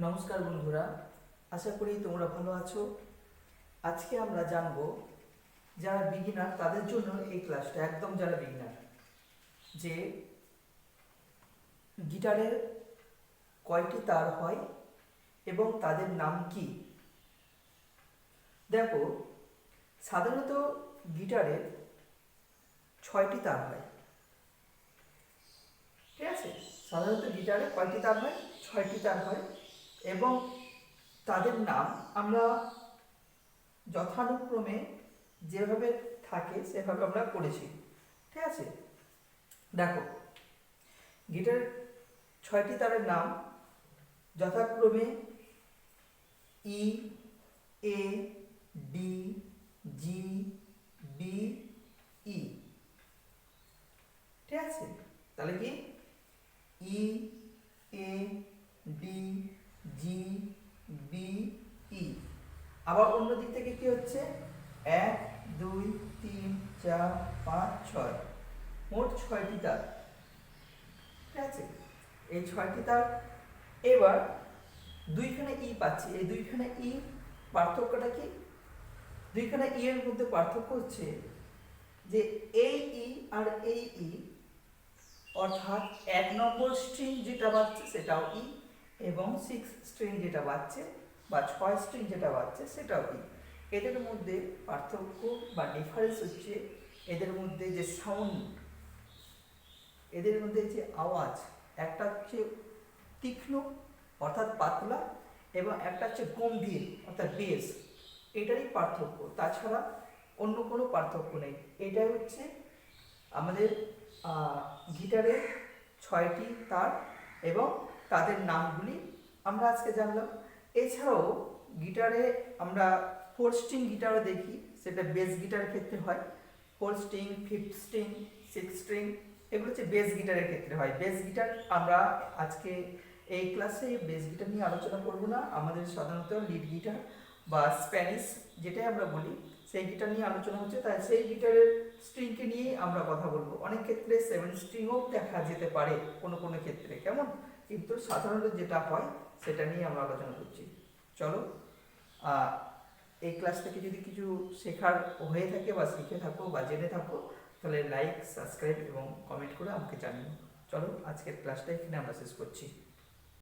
নমস্কার বন্ধুরা, আশা করি তোমরা ভালো আছো। আজকে আমরা জানবো যারা বিগিনার তাদের জন্য এই ক্লাসটা একদম যারা বিগিনার, যে গিটারের কয়টি তার হয় এবং তাদের নাম কি। দেখো, সাধারণত গিটারের 6টি তার হয়, ঠিক আছে। সাধারণত গিটারে কয়টি তার হয়? 6টি তার হয় এবং তাদের নাম আমরা যথানুক্রমে যেভাবে থাকে সেভাবে আমরা করেছি, ঠিক আছে। দেখো, গিটার 6টি তারের নাম যথাক্রমে ই, এ, ডি, জি, বি, ই, ঠিক আছে। তাহলে কি ই, এ, ডি, জি, বি, ই। আবার অন্য দিক থেকে কি হচ্ছে 1, 2, 3, 4, 5, 6, মোট 6টি তার, ঠিক আছে। এই 6টি তার এবার দুইখানে ই পাচ্ছি, এই দুইখানে ই পার্থক্যটা কি? দুইখানে ই এর মধ্যে পার্থক্য হচ্ছে যে এই ই আর এই ই, অর্থাৎ 1 নম্বর স্ট্রিং যেটা বাজছে সেটাও ই এবং 6 স্ট্রিং যেটা বাজছে বা 6 স্ট্রিং যেটা বাজছে সেটাও ই। এদের মধ্যে পার্থক্য বা ডিফারেন্স হচ্ছে এদের মধ্যে যে সাউন্ড, এদের মধ্যে যে আওয়াজ, একটা হচ্ছে তীক্ষ্ণ অর্থাৎ পাতলা এবং একটা হচ্ছে গম্ভীর অর্থাৎ বেস, এটারই পার্থক্য, তাছাড়া অন্য কোনো পার্থক্য নেই। এটাই হচ্ছে আমাদের গিটারের 6টি তার এবং তাদের নামগুলি আমরা আজকে জানলাম। এছাড়াও গিটারে আমরা 4 স্ট্রিং গিটারও দেখি, সেটা বেস গিটারের ক্ষেত্রে হয়। 4 স্ট্রিং, 5 স্ট্রিং, 6 স্ট্রিং, এগুলো হচ্ছে বেস গিটারের ক্ষেত্রে হয়। বেস গিটার আমরা আজকে এই ক্লাসে বেস গিটার নিয়ে আলোচনা করব না, আমাদের সাধারণত লিড গিটার বা স্প্যানিশ যেটাই আমরা বলি সেই গিটার নিয়ে আলোচনা হচ্ছে, তাই সেই গিটারের স্ট্রিংকে নিয়েই আমরা কথা বলবো। অনেক ক্ষেত্রে 7 স্ট্রিংও দেখা যেতে পারে কোনো কোনো ক্ষেত্রে, কেমন, কিন্তু সাধারণত যেটা হয় সেটা নিয়ে আমরা আলোচনা করছি। চলো, এই ক্লাস থেকে যদি কিছু শেখার হয়ে থাকে বা শিখে থাকো বা জেনে থাকো তাহলে লাইক, সাবস্ক্রাইব এবং কমেন্ট করে আমাকে জানিও। চলো, আজকের ক্লাসটা এখানে আমরা শেষ করছি।